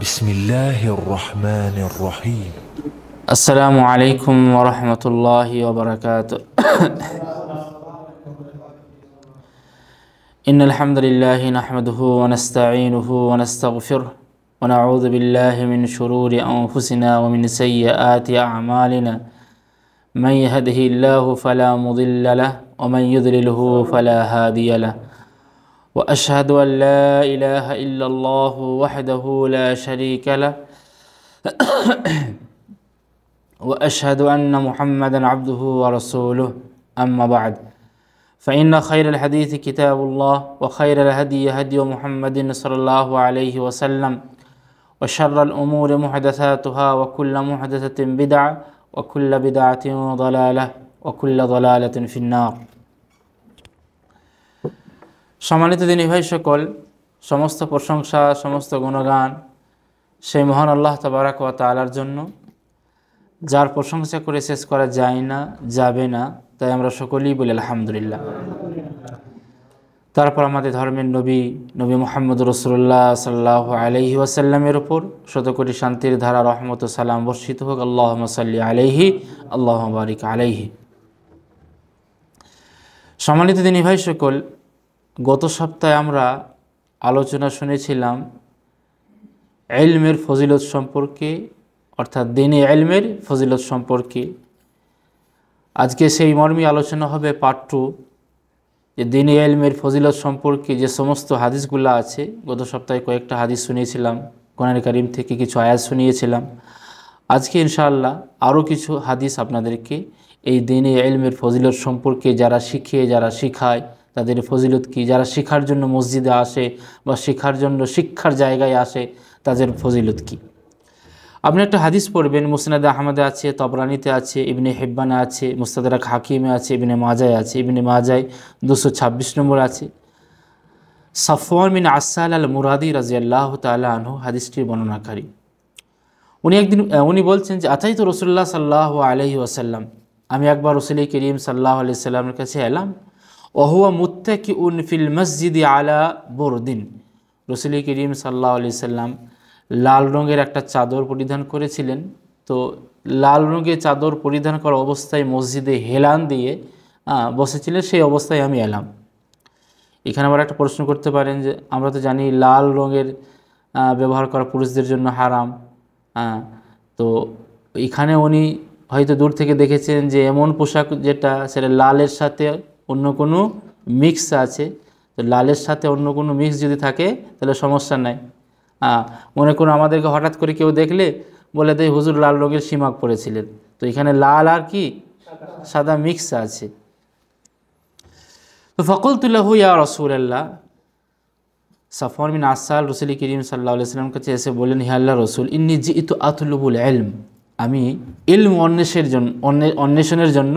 بسم الله الرحمن الرحيم. السلام عليكم ورحمة الله وبركاته. إن الحمد لله نحمده ونستعينه ونستغفره ونعوذ بالله من شرور أنفسنا ومن سيئات أعمالنا. من يهده الله فلا مضل له ومن يضلله فلا هادي له. وأشهد أن لا إله إلا الله وحده لا شريك له وأشهد أن محمدا عبده ورسوله. أما بعد، فإن خير الحديث كتاب الله وخير الهدي هدي محمد صلى الله عليه وسلم وشر الأمور محدثاتها وكل محدثة بدعة وكل بدعة ضلالة وكل ضلالة في النار. সম্মানিত দিনী ভাই সকল, সমস্ত প্রশংসা সমস্ত গুণগান সেই মহান আল্লাহ তাবারাক ওয়া তাআলার জন্য, যার প্রশংসা করে শেষ করা যায় না, যাবে না। তাই আমরা সকলেই বলি আলহামদুলিল্লাহ। তারপর আমাদের ধর্মের নবী মুহাম্মদ রাসূলুল্লাহ সাল্লাল্লাহু আলাইহি ওয়াসাল্লামের উপর শতকোটি শান্তির ধারা রহমত ও সালাম বর্ষিত হোক। আল্লাহুম্মা সাল্লি আলাইহি আল্লাহুম্মা বারিক আলাইহি। সম্মানিত দিনী ভাই সকল, গত সপ্তাহে আমরা আলোচনা শুনেছিলাম ইলমের ফজিলত সম্পর্কে, অর্থাৎ দ্বীনি ইলমের ফজিলত সম্পর্কে। আজকে সেই মর্মে আলোচনা হবে পার্ট 2, যে দ্বীনি ইলমের ফজিলত সম্পর্কে যে সমস্ত হাদিসগুলো আছে। গত সপ্তাহে কয়েকটা হাদিস শুনিয়েছিলাম, কোরআন কারীম থেকে কিছু আয়াত শুনিয়েছিলাম। আজকে ইনশাআল্লাহ আরও কিছু হাদিস আপনাদেরকে এই দ্বীনি ইলমের ফজিলত সম্পর্কে, যারা শিখে যারা শিখায় তাদের ফজিলত কি, যারা শিখার জন্য মসজিদে আসে বা শিখার জন্য শিক্ষার জায়গায় আসে তাদের ফজিলত কি। আপনি একটা হাদিস পড়বেন, মুসনাদে আহমদে আছে, তবরানিতে আছে, ইবনে হিব্বানে আছে, মুস্তাদরাক হাকিমে আছে, ইবনে মাজায় আছে। ইবনে মাজায় 226 নম্বর আছে। সাফওয়ান বিন আসাল আল মুরাদি রাদিয়াল্লাহু তাআলা আনহু হাদিসটির বর্ণনাকারী। উনি বলছেন যে আতাইতু রাসূলুল্লাহ সাল্লাল্লাহু আলাইহি ওয়াসাল্লাম, আমি একবার রাসূল করিম সাল্লাল্লাহু আলাইহি ওয়াসাল্লামের কাছে এলাম। ওহুয়া মুত্তাকিউন ফিল মসজিদি আলা বুরদিন, রাসূল করিম সাল্লাল্লাহু আলাইহি ওয়াসাল্লাম লাল রঙের একটা চাদর পরিধান করেছিলেন। তো লাল রঙের চাদর পরিধান করা অবস্থায় মসজিদে হেলান দিয়ে বসেছিলেন, সেই অবস্থায় আমি এলাম। এখানে আবার একটা প্রশ্ন করতে পারেন যে আমরা তো জানি লাল রঙের ব্যবহার করা পুরুষদের জন্য হারাম। তো এখানে উনি হয়তো দূর থেকে দেখেছেন যে এমন পোশাক যেটা সেটা লালের সাথে অন্য কোনো মিক্স আছে। তো লালের সাথে অন্য কোনো মিক্স যদি থাকে তাহলে সমস্যা নাই। মনে করুন আমাদেরকে হঠাৎ করে কেউ দেখলে বলে দেয় হুজুর লাল রঙের শিমাক পরেছিলেন, তো এখানে লাল আর কি সাদা মিক্স আছে। তো ফাকুলতু লাহু ইয়া রাসূলুল্লাহ, সাফওয়ান বিন আসাল রাসূল করিম সাল্লাল্লাহু আলাইহি ওয়াসাল্লাম কাছে এসে বললেন, হে আল্লাহর রাসূল, ইন্নী জিইতু আতলুবুল ইলম, আমি ইলম অন্বেষণের জন্য,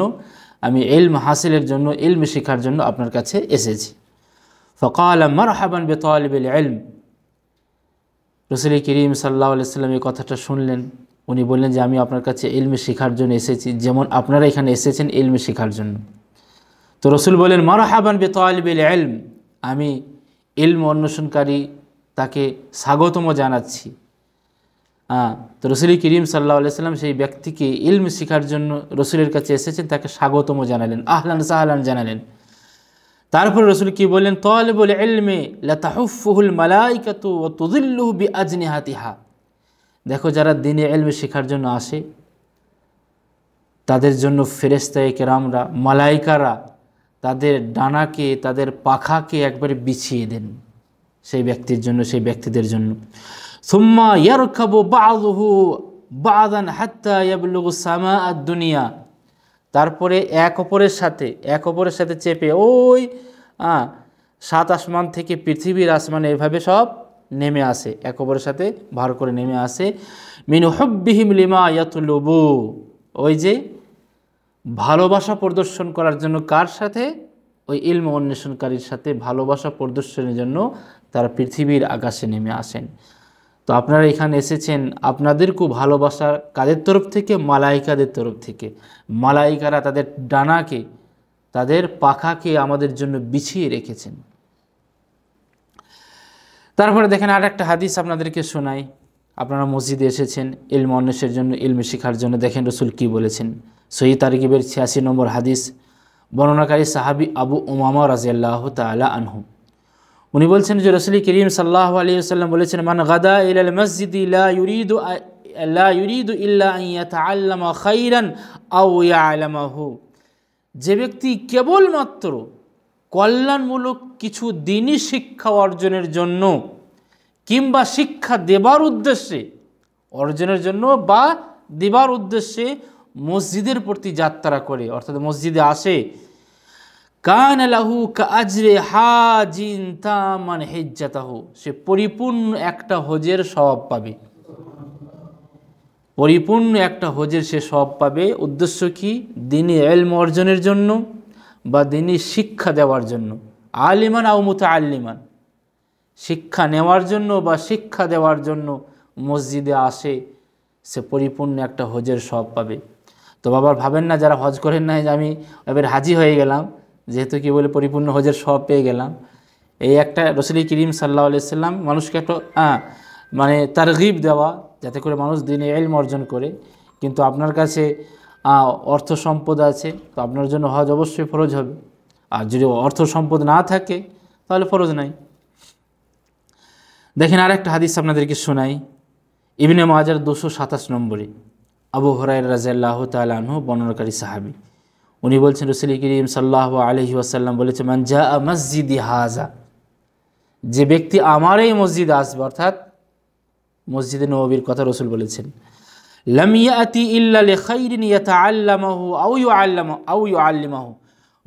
আমি ইলম হাসিলের জন্য, ইলম শেখার জন্য আপনার কাছে এসেছি। ফাকালা মারহাবান বিতালিবিল ইলম, রাসূল করিম সাল্লাল্লাহু আলাইহি ওয়াসাল্লাম এই কথাটা শুনলেন। উনি বললেন যে আমি আপনার কাছে ইলম শেখার জন্য এসেছি, যেমন আপনারা এখানে এসেছেন ইলম শেখার জন্য। তো রাসূল বলেন মারহাবান বিতালিবিল ইলম, আমি ইলম অন্বেষণকারী তাকে স্বাগতম জানাচ্ছি। তো রাসূল করিম সাল্লাল্লাহু আলাইহি ওয়াসাল্লাম সেই ব্যক্তিকে ইলম শেখার জন্য রাসূলের কাছে এসেছেন, তাকে স্বাগতম জানালেন, আহলান সাহলান জানালেন। তারপর রাসূল কি বললেন, তালিবুল ইলমি লা তাহুফুহুল মালাইকাতু ওয়া তুযিল্লুহু বিআজনিহাতিহা, দেখো যারা দ্বীনি ইলম শেখার জন্য আসে তাদের জন্য ফেরেশতায়ে কেরামরা, মালাইকারা তাদের ডানাকে, তাদের পাখাকে একবারে বিছিয়ে দেন সেই ব্যক্তির জন্য, সেই ব্যক্তিদের জন্য। সুম্মা ইয়ারকাবু বা'যুহু বা'যান হাত্তা ইয়াবলুগু সামাআদ দুনিয়া, তারপরে এক অপরের সাথে চেপে ওই 7 আসমান থেকে পৃথিবীর আসমানে এভাবে সব নেমে আসে, এক অপরের সাথে ভার করে নেমে আসে। মিন হুব্বিহিম লিমা ইয়াতলুবু, ওই যে ভালোবাসা প্রদর্শন করার জন্য, কার সাথে? ওই ইলম অন্বেষণকারীর সাথে ভালোবাসা প্রদর্শনের জন্য তারা পৃথিবীর আকাশে নেমে আসেন। তো আপনারা এখানে এসেছেন, আপনাদেরকেও ভালোবাসা কাদের তরফ থেকে? মালাইকাদের তরফ থেকে। মালাইকারা তাদের ডানাকে, তাদের পাখাকে আমাদের জন্য বিছিয়ে রেখেছেন। তারপরে দেখেন আর একটা হাদিস আপনাদেরকে শোনাই। আপনারা মসজিদে এসেছেন ইলম অন্বেষের জন্য, ইলম শিখার জন্য। দেখেন রসুল কী বলেছেন। সহিহ তারগিবের 86 নম্বর হাদিস, বর্ণনাকারী সাহাবী আবু উমামা রাদিয়াল্লাহু তাআলা আনহু, উনি বলছেন যে রসুল করিম সাল্লাল্লাহু আলাইহি ওয়াসাল্লাম বলেছেন, মান গাদা ইলাল মসজিদি লা ইউরিদু ইল্লা আন ইয়াতাআল্লামা খাইরান আও ইয়ালামাহু, যে ব্যক্তি কেবলমাত্র কল্যাণমূলক কিছু দিনই শিক্ষা অর্জনের জন্য কিংবা শিক্ষা দেবার উদ্দেশ্যে, অর্জনের জন্য বা দেবার উদ্দেশ্যে মসজিদের প্রতি যাত্রা করে, অর্থাৎ মসজিদে আসে, কান লাহু কাআজরি হাজিন তামান হিজ্জাতাহু, সে পরিপূর্ণ একটা হজের সওয়াব পাবে। পরিপূর্ণ একটা হজের সে সওয়াব পাবে। উদ্দেশ্য কি? দ্বীনি ইলম অর্জনের জন্য বা দ্বীনি শিক্ষা দেওয়ার জন্য। আলিমান আও মুতাআল্লিমান, শিক্ষা নেওয়ার জন্য বা শিক্ষা দেওয়ার জন্য মসজিদে আসে, সে পরিপূর্ণ একটা হজের সওয়াব পাবে। তো বাবার ভাবেন না যারা হজ করেন না যে আমি এবার হাজি হয়ে গেলাম, যেহেতু কি বলে পরিপূর্ণ হজের সওয়াব পেয়ে গেলাম। এই একটা রসুল করিম সাল্লাল্লাহু আলাইহি সাল্লাম মানুষকে একটা মানে তারগিব দেওয়া, যাতে করে মানুষ দ্বীনি ইলম অর্জন করে। কিন্তু আপনার কাছে অর্থ সম্পদ আছে, তো আপনার জন্য হজ অবশ্যই ফরজ হবে। আর যদি অর্থ সম্পদ না থাকে তাহলে ফরজ নাই। দেখেন আর একটা হাদিস আপনাদেরকে শোনাই, ইবনে মাজার 227 নম্বরে, আবু হুরায়রা রাদিয়াল্লাহু তাআলা আনহু বর্ণনাকারী সাহাবী, উনি বলছেন রসুল করিম সাল্লাল্লাহু আলাইহি ওয়াসাল্লাম বলেছে, মান জাআ মসজিদি হাযা, যে ব্যক্তি আমার এই মসজিদে আসবে, অর্থাৎ মসজিদে নববীর কথা রসুল বলেছেন, লাম ইয়াতি ইল্লা লিখাইরিন ইয়াতাআল্লামাহু আও ইউআল্লিমাহু।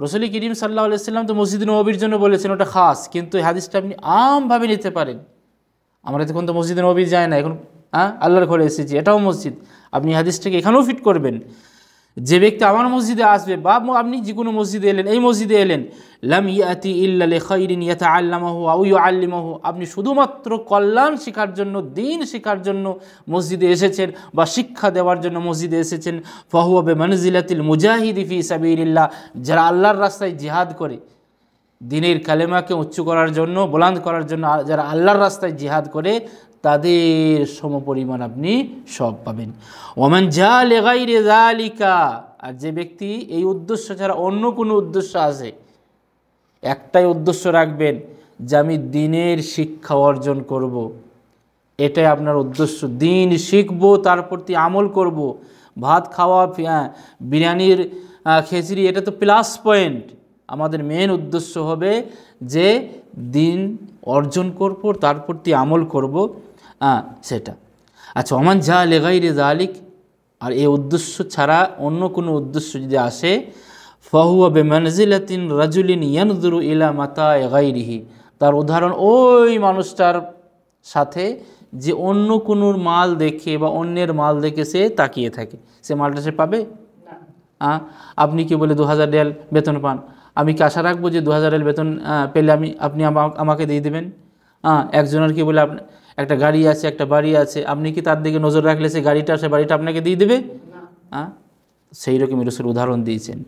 রসুল করিম সাল্লাল্লাহু আলাইহি ওয়াসাল্লাম তো মসজিদে নববীর জন্য বলেছেন, ওটা খাস, কিন্তু এই হাদিসটা আপনি আমভাবে নিতে পারেন। আমরা এখন তো মসজিদে নববী যাই না, এখন আল্লাহর ঘরে এসেছি, এটাও মসজিদ। আপনি হাদিসটাকে এখানেও ফিট করবেন, যে ব্যক্তি আমার মসজিদে আসবে বা আপনি যে কোনো মসজিদে এলেন, এই মসজিদে এলেন, লাম ইয়াতি ইল্লা লিখাইরিন ইয়াতাআল্লামাহু আও ইউআল্লিমাহু, আপনি শুধুমাত্র কল্যাণ শেখার জন্য, দ্বীন শেখার জন্য মসজিদে এসেছেন বা শিক্ষা দেওয়ার জন্য মসজিদে এসেছেন, ফাহুয়া বিমানজিলাতিল মুজাহিদি ফি সাবিলিল্লাহ, যারা আল্লাহর রাস্তায় জিহাদ করে, দ্বীনের কালেমাকে উঁচু করার জন্য, বুলন্দ করার জন্য যারা আল্লাহর রাস্তায় জিহাদ করে, তাদের সমপরিমাণ আপনি সব পাবেন। ওমান জা লিগাইরি যালিকা, আর যে ব্যক্তি এই উদ্দেশ্য ছাড়া অন্য কোনো উদ্দেশ্য আছে, একটাই উদ্দেশ্য রাখবেন যে আমি দ্বীনের শিক্ষা অর্জন করব, এটাই আপনার উদ্দেশ্য, দ্বীন শিখব, তার প্রতি আমল করব। ভাত খাওয়া, বিরিয়ানির খিচুড়ি, এটা তো প্লাস পয়েন্ট। আমাদের মেন উদ্দেশ্য হবে যে দ্বীন অর্জন করব, তার প্রতি আমল করব, সেটা। আচ্ছা, ওমান জা লিগাইরি যালিক, আর এই উদ্দেশ্য ছাড়া অন্য কোনো উদ্দেশ্য যদি আসে, ফাহুয়া বিমানজিলাতিন রাজুলিন ইয়ানজুরু ইলা মাতা'i গায়রিহি, তার উদাহরণ ওই মানুষটার সাথে যে অন্য কোনো মাল দেখে বা অন্যের মাল দেখে সে তাকিয়ে থাকে, সে মালটা সে পাবে? আপনি কি বলে 2000 রিয়াল বেতন পান, আমি কি আশা রাখবো যে 2000 রিয়াল বেতন পেলে আপনি আমাকে দিয়ে দেবেন? একজনের কি বলে একটা গাড়ি আছে, একটা বাড়ি আছে, আপনি কি তার দিকে নজর রাখলে সে গাড়িটা, সে বাড়িটা আপনাকে দিয়ে দেবে? সেই রকমই রাসূল উদাহরণ দিয়েছেন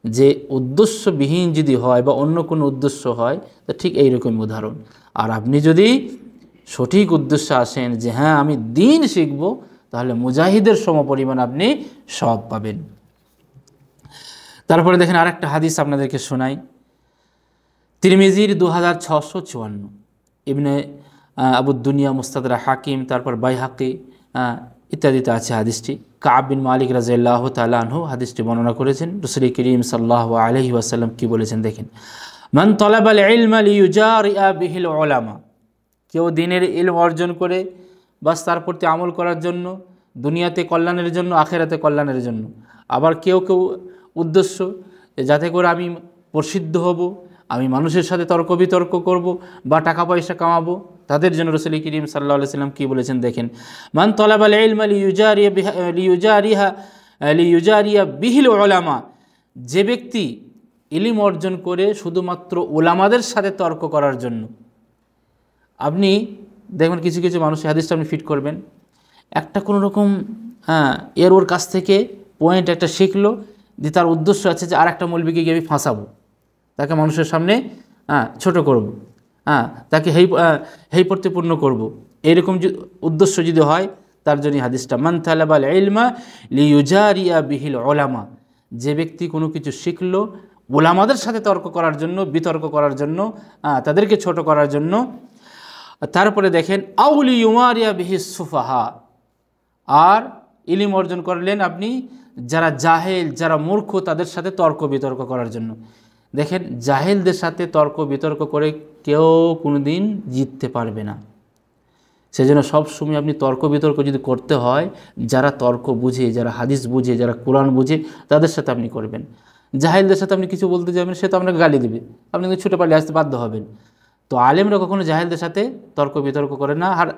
যে উদ্দেশ্যবিহীন যদি হয় বা অন্য কোনো উদ্দেশ্য হয়, তো ঠিক এইরকম উদাহরণ। আর আপনি যদি সঠিক উদ্দেশ্যে আসেন যে হ্যাঁ আমি দ্বীন শিখব, তাহলে মুজাহিদের সমপরিমাণ আপনি সব পাবেন। তারপরে দেখেন আরেকটা হাদিস আপনাদেরকে শোনাই, তিরমিজির 2654, ইবনে আবু দুনিয়া মুস্তাদরাক হাকিম, তারপর বাইহাকি ইত্যাদিতে আছে হাদিসটি। কাব বিন মালিক রাদিয়াল্লাহু তাআলা আনহু হাদিসটি বর্ণনা করেছেন। রাসূল করিম সাল্লাল্লাহু আলাইহি ওয়াসাল্লাম কি বলেছেন দেখেন, মান তালাবাল ইলমা লিইউজারিয়া বিহিল উলামা, কেউ দ্বীনের ইলম অর্জন করে বাস তার প্রতি আমল করার জন্য, দুনিয়াতে কল্যাণের জন্য, আখিরাতে কল্যাণের জন্য। আবার কেউ কেউ উদ্দেশ্য যাতে করে আমি প্রসিদ্ধ হব, আমি মানুষের সাথে তর্ক বিতর্ক করব বা টাকা পয়সা কামাবো, তাদের জন্য রাসূল করিম সাল্লাল্লাহু আলাইহি ওয়াসাল্লাম কী বলেছেন দেখেন, মান তালাবাল ইলমা লিইউজারিয়া বিহিল উলামা, যে ব্যক্তি ইলম অর্জন করে শুধুমাত্র উলামাদের সাথে তর্ক করার জন্য। আপনি দেখবেন কিছু কিছু মানুষের হাদিসটা আপনি ফিট করবেন, একটা কোনো রকম ওর কাছ থেকে পয়েন্ট একটা শিখলো, যে তার উদ্দেশ্য আছে যে আর একটা মৌলবীকে গিয়ে আমি ফাঁসাবো, তাকে মানুষের সামনে ছোট করব, তাকে হেয় প্রতিপূর্ণ করব, এইরকম উদ্দেশ্য যদি হয়, তার জন্য হাদিসটা, মান তালাবাল ইলমা লিইউজারিয়া বিহিল উলামা, যে ব্যক্তি কোনো কিছু শিখলো উলামাদের সাথে তর্ক করার জন্য, বিতর্ক করার জন্য, তাদেরকে ছোট করার জন্য। তারপরে দেখেন আউলি ইউমারিয়া বিহিস সুফাহা, আর ইলিম অর্জন করলেন আপনি যারা জাহেল, যারা মূর্খ, তাদের সাথে তর্ক বিতর্ক করার জন্য। দেখেন জাহেলদের সাথে তর্ক বিতর্ক করে কেউ কোনোদিন জিততে পারবে না। সেজন্য সবসময় আপনি তর্ক বিতর্ক যদি করতে হয়, যারা তর্ক বুঝে, যারা হাদিস বুঝে, যারা কোরআন বুঝে, তাদের সাথে আপনি করবেন। জাহেলদের সাথে আপনি কিছু বলতে যাবেন, সে তো আপনাকে গালি দেবে, আপনি কিন্তু ছুটে পালিয়ে আসতে বাধ্য হবেন। তো আলেমরা কখনো জাহেলদের সাথে তর্ক বিতর্ক করে না। আর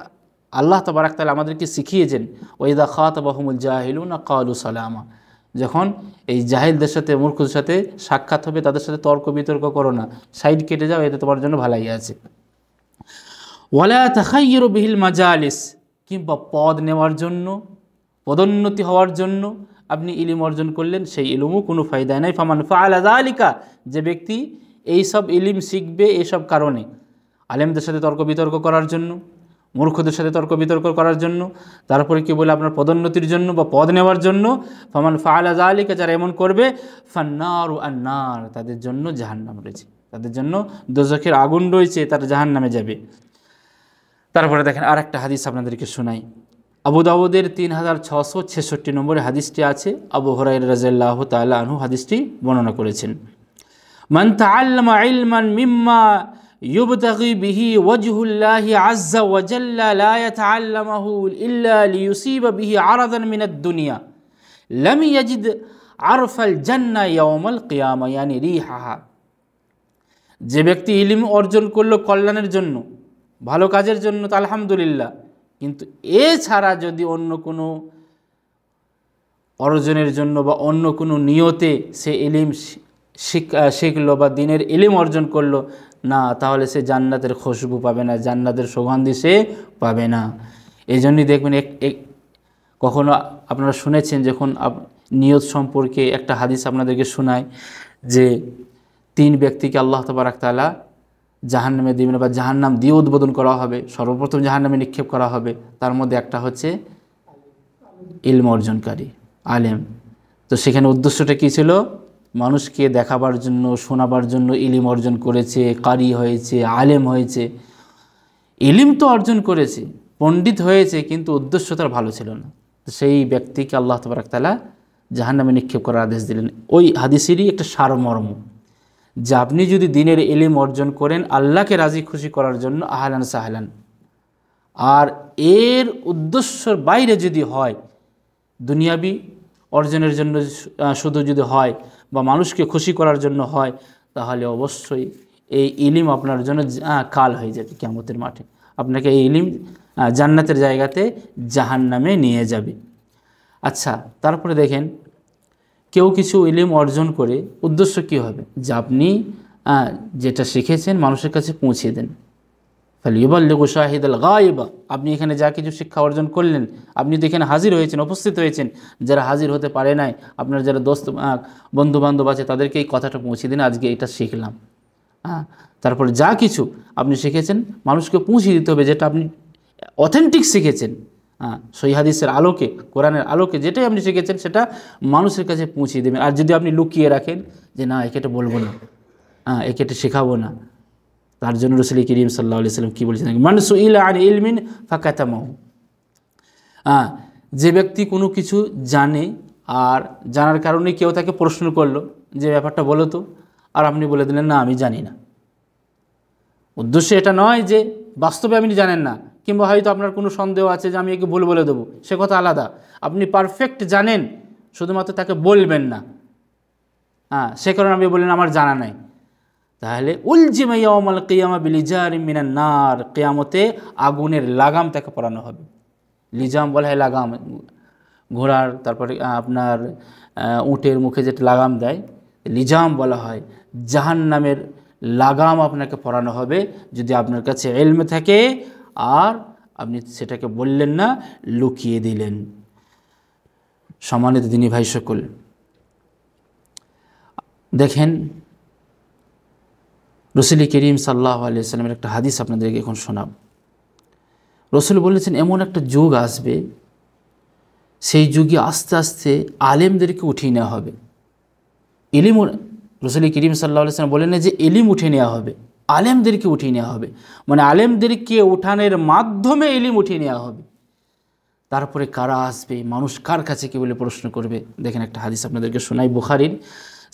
আল্লাহ তাবারাক তাআলা আমাদেরকে শিখিয়েছেন, ওয়াইদা খাতাবাহুমুল জাহিলুনা ক্বালু সালামা, যখন এই জাহেলদের সাথে, মূর্খদের সাথে সাক্ষাৎ হবে, তাদের সাথে তর্ক বিতর্ক করো না, সাইড কেটে যাও, এতে তোমার জন্য ভালাই আছে। ওয়ালা তাখায়্যুরু বিহিল মাজালিস, কিংবা পদ নেওয়ার জন্য, পদোন্নতি হওয়ার জন্য আপনি ইলম অর্জন করলেন, সেই ইলমও কোনো ফায়দা নাই। ফামান ফাআলা যালিকা, যে ব্যক্তি এই সব ইলম শিখবে এসব কারণে, আলেমদের সাথে তর্ক বিতর্ক করার জন্য, মূর্খদের সাথে তর্ক বিতর্ক করার জন্য, তারপরে কি বলে আপনার পদোন্নতির জন্য বা পদ নেওয়ার জন্য, ফামান ফাআলা যালিকা, যারা এমন করবে, ফান্নারু আন্নার, তাদের জন্য জাহান্নাম রয়েছে, তাদের জন্য দোজখের আগুন রয়েছে, তারা জাহান্নামে যাবে। তারপরে দেখেন আর একটা হাদিস আপনাদেরকে শোনাই। আবু দাউদের 3666 নম্বরে হাদিসটি আছে। আবু হুরায়রা রাদিয়াল্লাহু তাআলা আনহু হাদিসটি বর্ণনা করেছেন। মান তাআল্লামা ইলমান মিম্মা ইউবতাগি বিহি ওয়াজহুল্লাহি আযজা ওয়া জাল্লা লা ইয়াতাআল্লামুহু ইল্লা লিইউসিবা বিহি আরাদান মিনাদ দুনিয়া লাম ইয়াজিদ আরফাল জান্নাহ ইয়াওমাল কিয়ামা, ইয়ানি রিহাহা। যে ব্যক্তি ইলম অর্জন করলো কল্যাণের জন্য, ভালো কাজের জন্য, তো আলহামদুলিল্লাহ, কিন্তু এছাড়া যদি অন্য কোনো অর্জনের জন্য বা অন্য কোনো নিয়তে সে ইলম শিখলো বা দিনের ইলম অর্জন করলো না, তাহলে সে জান্নাতের খুশবু পাবে না, জান্নাতের সুগন্ধি সে পাবে না। এই জন্যই দেখবেন কখনো আপনারা শুনেছেন, যখন নিয়ত সম্পর্কে একটা হাদিস আপনাদেরকে শোনায়, যে 3 ব্যক্তিকে আল্লাহ তাবারাক তাআলা জাহান্নামে দিবেন বা জাহান্নাম দিয়ে উদ্বোধন করা হবে, সর্বপ্রথম জাহান্নামে নিক্ষেপ করা হবে। তার মধ্যে একটা হচ্ছে ইলম অর্জনকারী, আলেম। তো সেখানে উদ্দেশ্যটা কী ছিল? মানুষকে দেখাবার জন্য, শোনাবার জন্য ইলম অর্জন করেছে, কারি হয়েছে, আলেম হয়েছে, ইলম তো অর্জন করেছে, পণ্ডিত হয়েছে, কিন্তু উদ্দেশ্য তার ভালো ছিল না। তো সেই ব্যক্তিকে আল্লাহ তাবারাক তাআলা জাহান্নামে নিক্ষেপ করার আদেশ দিলেন। ওই হাদিসেরই একটা সারমর্ম, যে আপনি যদি দিনের ইলম অর্জন করেন আল্লাহকে রাজি খুশি করার জন্য, আহলান সাহলান। আর এর উদ্দেশ্যর বাইরে যদি হয়, দুনিয়াবি অর্জনের জন্য শুধু যদি হয় বা মানুষকে খুশি করার জন্য হয়, তাহলে অবশ্যই এই ইলম আপনার জন্য কাল হয়ে যাবে কিয়ামতের মাঠে। আপনাকে এই ইলম জান্নাতের জায়গাতে জাহান্নামে নিয়ে যাবে। আচ্ছা, তারপরে দেখেন কেউ কিছু ইলম অর্জন করে উদ্দেশ্য কী হবে? যে আপনি যেটা শিখেছেন মানুষের কাছে পৌঁছে দেন। ফালিয়ুবাল্লিগু শাহিদাল গায়বা, আপনি এখানে যা কিছু শিক্ষা অর্জন করলেন, আপনি তো এখানে হাজির হয়েছেন, উপস্থিত হয়েছেন। যারা হাজির হতে পারে নাই, আপনার যারা দোস্ত বন্ধুবান্ধব আছে, তাদেরকে এই কথাটা পৌঁছে দিন, আজকে এটা শিখলাম। তারপরে যা কিছু আপনি শিখেছেন মানুষকে পৌঁছে দিতে হবে, যেটা আপনি অথেন্টিক শিখেছেন, সহিহ হাদিসের আলোকে, কোরআনের আলোকে যেটাই আপনি শিখেছেন সেটা মানুষের কাছে পৌঁছে দেবেন। আর যদি আপনি লুকিয়ে রাখেন যে না একে বলবো না, একে শেখাবো না, তার জন্য রাসূল করিম সাল্লাল্লাহু আলাইহি ওয়াসাল্লাম কী বলেছেন? মান সুইলা আন ইলমিন ফাকাতামাহু, যে ব্যক্তি কোনো কিছু জানে আর জানার কারণে কেউ তাকে প্রশ্ন করলো যে ব্যাপারটা বলো তো, আর আপনি বলে দিলেন না আমি জানি না। উদ্দেশ্য এটা নয় যে বাস্তবে আপনি জানেন না, কিংবা হয়তো আপনার কোনো সন্দেহ আছে যে আমি একে ভুল বলে দেবো, সে কথা আলাদা। আপনি পারফেক্ট জানেন, শুধুমাত্র তাকে বলবেন না, সে কারণে আমি বললেন আমার জানা নাই, তাহলে উলজিমা ইয়াউমাল কিয়ামা বিলিজারিম মিনান নার, কিয়ামতে আগুনের লাগাম তাকে পরানো হবে। লিজাম বলা হয় লাগাম, ঘোড়ার তারপরে আপনার উটের মুখে যেটা লাগাম দেয় লিজাম বলা হয়। জাহান্নামের লাগাম আপনাকে পরানো হবে যদি আপনার কাছে ইলম থাকে আর আপনি সেটাকে বললেন না, লুকিয়ে দিলেন। সম্মানিত দিনী ভাই সকল, দেখেন রাসূল করিম সাল্লাল্লাহু আলাইহি ওয়াসাল্লামের একটা হাদিস আপনাদেরকে এখন শোনাব। রাসূল বলেছেন এমন একটা যুগ আসবে সেই যুগে আস্তে আস্তে আলেমদেরকে উঠিয়ে নেওয়া হবে। ইলিম, রাসূল করিম সাল্লাল্লাহু আলাইহি ওয়াসাল্লাম বলেন যে ইলিম উঠিয়ে নেওয়া হবে, আলেমদেরকে উঠিয়ে নেওয়া হবে, মানে আলেমদেরকে উঠানের মাধ্যমে ইলিম উঠিয়ে নেওয়া হবে। তারপরে কারা আসবে, মানুষ কার কাছে কি বলে প্রশ্ন করবে? দেখেন একটা হাদিস আপনাদেরকে শোনাই, বুখারীর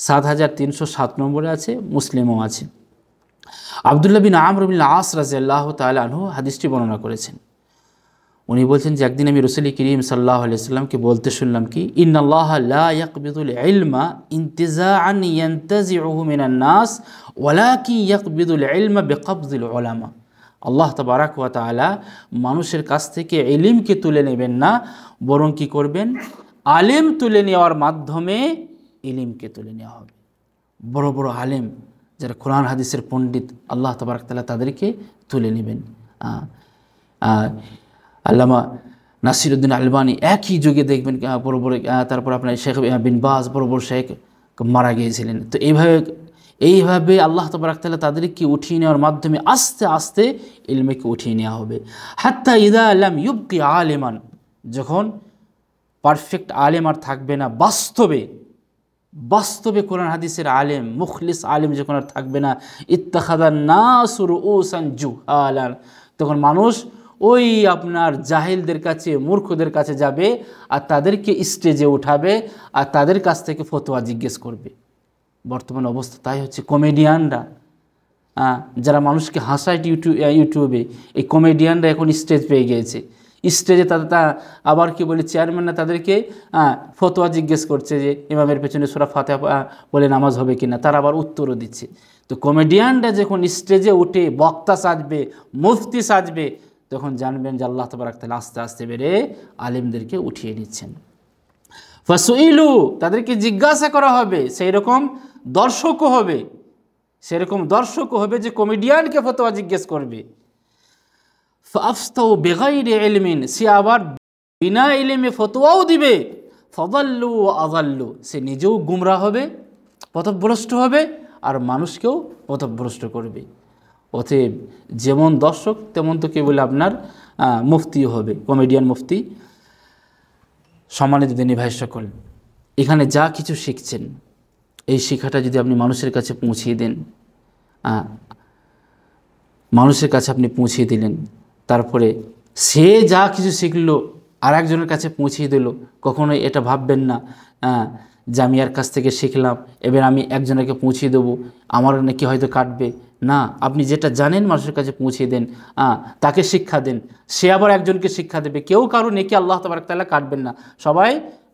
৭৩০৭ নম্বরে আছে, মুসলিমও আছে। আব্দুল্লাহ বিন আমর বিন আস রাদিয়াল্লাহু তাআলা আনহু হাদিসটি বর্ণনা করেছেন। উনি বলছেন যে একদিন আমি রাসূল করিম সাল্লাল্লাহু আলাইহি ওয়াসাল্লামকে বলতে শুনলাম কি, ইন্নাল্লাহা লা ইয়াকবিদুল ইলমা ইনতিজাআন ইয়ানতাজিউহু মিনান নাস ওয়ালাকিন ইয়াকবিদুল ইলমা বিকবজিল উলামা। আল্লাহ তাবারাক ওয়া তাআলা মানুষের কাছ থেকে ইলমকে তুলে নেবেন না, বরং কি করবেন, আলেম তুলে নেওয়ার মাধ্যমে ইলমকে তুলে নেওয়া হবে। বড় বড় আলেম যারা কোরআন হাদিসের পণ্ডিত, আল্লাহ তাবারাক তাআলা তাদেরকে তুলে নেবেন। আল্লামা নাসিরউদ্দিন আলবানী একই যুগে দেখবেন বড় বড়, তারপর আপনার শেখ বিন বাজ বড় বড় শেখ মারা গিয়েছিলেন। তো এইভাবে আল্লাহ তাবারাক তাআলা তাদেরকে উঠিয়ে নেওয়ার মাধ্যমে আস্তে আস্তে ইলমকে উঠিয়ে নেওয়া হবে। হাত্তা ইযা লাম ইউবকি আলিমান, যখন পারফেক্ট আলেম আর থাকবে না, বাস্তবে কোরআন হাদিসের আলেম, মুখলিস আলেম যখন আর থাকবে না, ইত্তাখাযান নাসু রুউসান জুহালান, তখন মানুষ ওই আপনার জাহিলদের কাছে, মূর্খদের কাছে যাবে আর তাদেরকে স্টেজে উঠাবে আর তাদের কাছ থেকে ফতোয়া জিজ্ঞেস করবে। বর্তমান অবস্থা তাই হচ্ছে। কমেডিয়ানরা যারা মানুষকে হাসায় ইউটিউবে, এই কমেডিয়ানরা এখন স্টেজ পেয়ে গিয়েছে। স্টেজে তাদের আবার কি বলে, চেয়ারম্যানরা তাদেরকে ফতোয়া জিজ্ঞেস করছে যে ইমামের পেছনে সূরা ফাতিহা বলে নামাজ হবে কিনা, তারা আবার উত্তরও দিচ্ছে। তো কমেডিয়ানরা যখন স্টেজে উঠে বক্তা সাজবে, মুফতি সাজবে, তখন জানবেন যে আল্লাহ তাবারাক তাআলা আস্তে আস্তে বেড়ে আলেমদেরকে উঠিয়ে নিচ্ছেন। ফাসুইলু, তাদেরকে জিজ্ঞাসা করা হবে, সেই রকম দর্শকও হবে যে কমেডিয়ানকে ফতোয়া জিজ্ঞেস করবে। ফাফতাউ বিগাইরি ইলমিন, সে আবার বিনা ইলমে ফতোয়াও দিবে। ফাদাল্লু ওয়া আযাল্লু, সে নিজেও গুমরাহ হবে, পথভ্রষ্ট হবে, আর মানুষকেও পথভ্রষ্ট করবে। অতএব যেমন দর্শক তেমন তো কে বলে আপনার মুফতিও হবে, কমেডিয়ান মুফতি। সম্মানিত দিনী ভাই সকল, এখানে যা কিছু শিখছেন, এই শিক্ষাটা যদি আপনি মানুষের কাছে পৌঁছিয়ে দেন, মানুষের কাছে আপনি পৌঁছিয়ে দিলেন, তারপরে সে যা কিছু শিখলো আর একজনের কাছে পৌঁছিয়ে দিল, কখনোই এটা ভাববেন না যে আমি এর কাছ থেকে শিখলাম, এবার আমি একজনকে পৌঁছিয়ে দেবো, আমার নাকি হয়তো কাটবে না। আপনি যেটা জানেন মানুষের কাছে পৌঁছিয়ে দেন, তাকে শিক্ষা দেন, সে আবার একজনকে শিক্ষা দেবে। কেউ কারো নেকি আল্লাহ তাবারাক তাআলা কাটবেন না, সবাই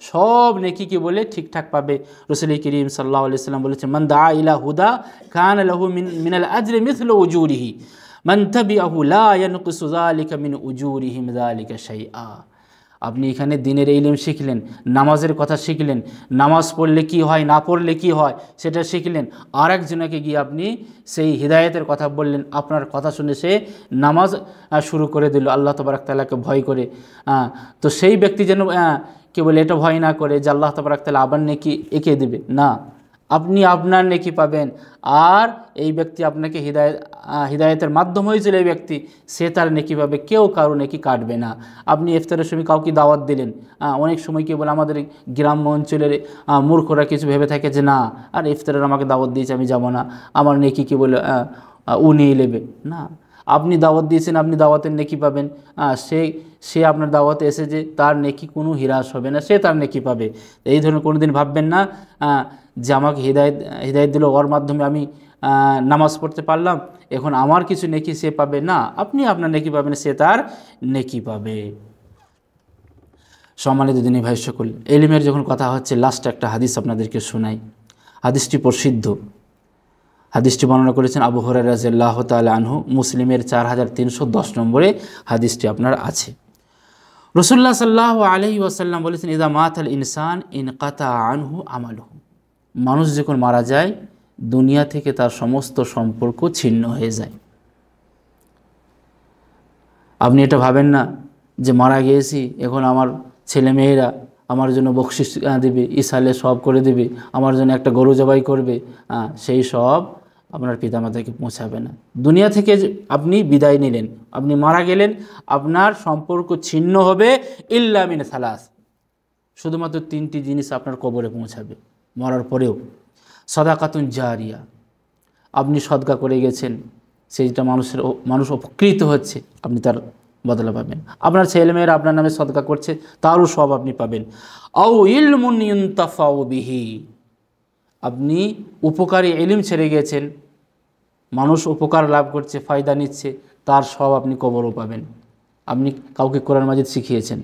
সব নেকি কি বলে ঠিকঠাক পাবে। রাসূল করিম সাল্লাল্লাহু আলাইহি ওয়াসাল্লাম বলেছেন, মান দা ইলা হুদা কানা লাহু মিনাল আজরি মিথলু উজুরিহি মান তাবিআহু লা ইয়ানকুসু যালিকা মিন উজুরিহিম যালিকা শাইআ। আপনি এখানে দিনের ইলম শিখলেন, নামাজের কথা শিখলেন, নামাজ পড়লে কি হয়, না পড়লে কি হয় সেটা শিখলেন, আর একজনকে গিয়ে আপনি সেই হিদায়েতের কথা বললেন, আপনার কথা শুনে সে নামাজ শুরু করে দিল আল্লাহ তাবারাক তাআলাকে ভয় করে। তো সেই ব্যক্তি যেন কি বলে এটা ভয় না করে যে আল্লাহ তাবারাক তাআলা আবার নেকি এঁকে দেবে, না, আপনি আপনার নেকি পাবেন, আর এই ব্যক্তি আপনাকে হিদায়েতের মাধ্যম হয়েছিল, এই ব্যক্তি সে তার নেকি পাবে, কেউ কারো নেকি কাটবে না। আপনি ইফতারের সময় কাউকে দাওয়াত দিলেন, অনেক সময় কি বলে আমাদের গ্রাম্য অঞ্চলের মূর্খরা কিছু ভেবে থাকে যে না, আর ইফতারের আমাকে দাওয়াত দিয়েছে আমি যাব না, আমার নেকি কি বলে ও নিয়ে নেবে। না, আপনি দাওয়াত দিয়েছেন, আপনি দাওয়াতের নেকি পাবেন, সে আপনার দাওয়াতে এসেছে, তার নেকি কোনো হ্রাস হবে না, সে তার নেকি পাবে। এই ধরনের কোনো দিন ভাববেন না যে আমাকে হিদায়ত দিল, ওর মাধ্যমে আমি নামাজ পড়তে পারলাম, এখন আমার কিছু নেকি সে পাবে, না, আপনি আপনার নেকি পাবেন, সে তার নেকি পাবে। সম্মানিত দিনী ভাই সকল, ইলমের যখন কথা হচ্ছে, লাস্টে একটা হাদিস আপনাদেরকে শোনাই। হাদিসটি প্রসিদ্ধ, হাদিসটি বর্ণনা করেছেন আবু হুরায়রা রাদিয়াল্লাহু তাআলা আনহু, মুসলিমের 4310 নম্বরে হাদিসটি আপনার আছে। রাসূলুল্লাহ সাল্লাল্লাহু আলাইহি ওয়াসাল্লাম বলেছেন, ইযা মাতাল ইনসান ইনকাতা আনহু আমালুহু, মানুষ যখন মারা যায় দুনিয়া থেকে তার সমস্ত সম্পর্ক ছিন্ন হয়ে যায়। আপনি এটা ভাবেন না যে মারা গিয়েছি, এখন আমার ছেলে মেয়েরা আমার জন্য বকশিশ দেবে, ইসালে সব করে দেবে, আমার জন্য একটা গরু জবাই করবে, সেই সব আপনার পিতামাতাকে পৌঁছাবে না। দুনিয়া থেকে আপনি বিদায় নিলেন, আপনি মারা গেলেন, আপনার সম্পর্ক ছিন্ন হবে ইল্লা মিন সালাস, শুধুমাত্র 3টি জিনিস আপনার কবরে পৌঁছাবে মরার পরেও। সাদাকাতুন জারিয়া, আপনি সদকা করে গেছেন, সেইটা মানুষ উপকৃত হচ্ছে, আপনি তার বদলা পাবেন। আপনার ছেলেমেয়েরা আপনার নামে সদকা করছে, তারও সব আপনি পাবেন। আও ইলমুন ইউনতাফাউ বিহি, আপনি উপকারী ইলম ছেড়ে গেছেন, মানুষ উপকার লাভ করছে, ফায়দা নিচ্ছে, তার সব আপনি কবরও পাবেন। আপনি কাউকে কোরআন মাজিদ শিখিয়েছেন,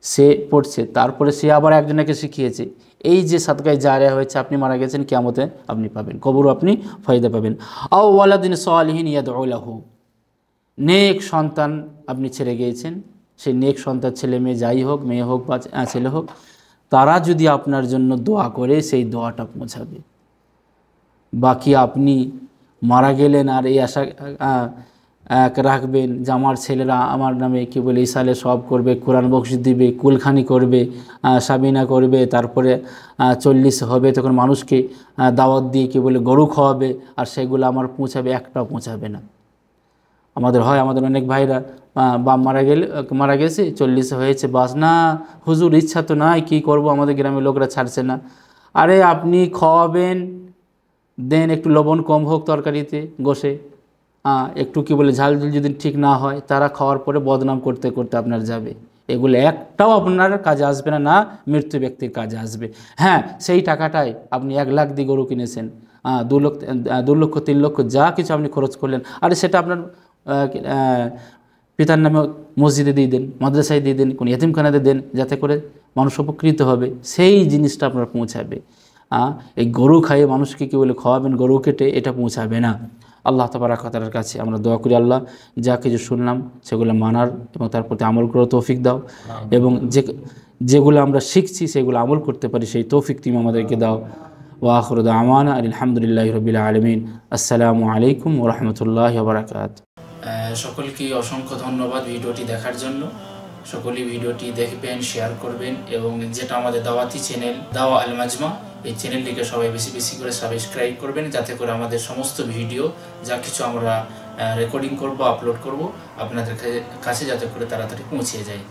সে পড়ছে, তারপরে সে আবার একজনকে শিখিয়েছে, এই যে সাদকায়ে জারিয়া হয়েছে, আপনি মারা গেছেন, কিয়ামতে আপনি পাবেন, কবরও আপনি ফায়দা পাবেন। আও ওয়ালাদিন সালিহিন ইয়াদউ লাহু, নেক সন্তান আপনি ছেড়ে গিয়েছেন, সেই নেক সন্তান ছেলে মেয়ে যাই হোক, মেয়ে হোক বা ছেলে হোক, তারা যদি আপনার জন্য দোয়া করে, সেই দোয়াটা পৌঁছাবে। বাকি আপনি মারা গেলেন আর এই আশা রাখবেন যে আমার ছেলেরা আমার নামে কী বলে এই সালে সব করবে, কোরআন বকশিস দিবে, কুলখানি করবে, সাবিনা করবে, তারপরে 40 হবে, তখন মানুষকে দাওয়াত দিয়ে কী বলে গরু খাওয়াবে, আর সেগুলো আমার পৌঁছাবে, একটাও পৌঁছাবে না। আমাদের অনেক ভাইরা বাপ মারা গেছে, 40 হয়েছে, বাস না হুজুর ইচ্ছা তো নাই, কী করব, আমাদের গ্রামের লোকরা ছাড়ছে না। আরে আপনি খাওয়াবেন, দেন একটু লবণ কম হোক তরকারিতে, গোশে একটু কী বলে ঝাল যদি ঠিক না হয়, তারা খাওয়ার পরে বদনাম করতে করতে আপনার যাবে। এগুলো একটাও আপনার কাজে আসবে না, না মৃত্যু ব্যক্তির কাজে আসবে। হ্যাঁ, সেই টাকাটাই আপনি 1 লাখ দিয়ে গরু কিনেছেন, 2 লক্ষ 3 লক্ষ যা কিছু আপনি খরচ করলেন, আরে সেটা আপনার পিতার নামে মসজিদে দিয়ে দেন, মাদ্রাসায় দিয়ে দেন, কোনো ইয়েতিমখানাতে দেন, যাতে করে মানুষ উপকৃত হবে, সেই জিনিসটা আপনার পৌঁছাবে। এই গরু খাইয়ে মানুষকে কী বলে খাওয়াবেন, গরু কেটে, এটা পৌঁছাবে না। আল্লাহ তাবারক ওয়া তাআলার কাছে আমরা দোয়া করি, আল্লাহ যা কিছু শুনলাম সেগুলো মানার এবং তার প্রতি আমল করার তৌফিক দাও, এবং যেগুলো আমরা শিখছি সেগুলো আমল করতে পারি, সেই তৌফিক তুমি আমাদেরকে দাও। ওয়া আখিরু দাওয়ানা আলহামদুলিল্লাহি রাব্বিল আলামিন। আসসালামু আলাইকুম ওয়া রাহমাতুল্লাহি ওয়া বারাকাতুহু। সকলকে অসংখ্য ধন্যবাদ ভিডিওটি দেখার জন্য। সকলেই ভিডিওটি দেখবেন, শেয়ার করবেন, এবং যেটা আমাদের দাওয়াতি চ্যানেল দাওয়া আল মাজমা, এই চ্যানেলটিকে সবাই বেশি বেশি করে সাবস্ক্রাইব করবেন, যাতে করে আমাদের সমস্ত ভিডিও যা কিছু আমরা রেকর্ডিং করব, আপলোড করব, আপনাদের কাছে যাতে করে তাড়াতাড়ি পৌঁছে যায়।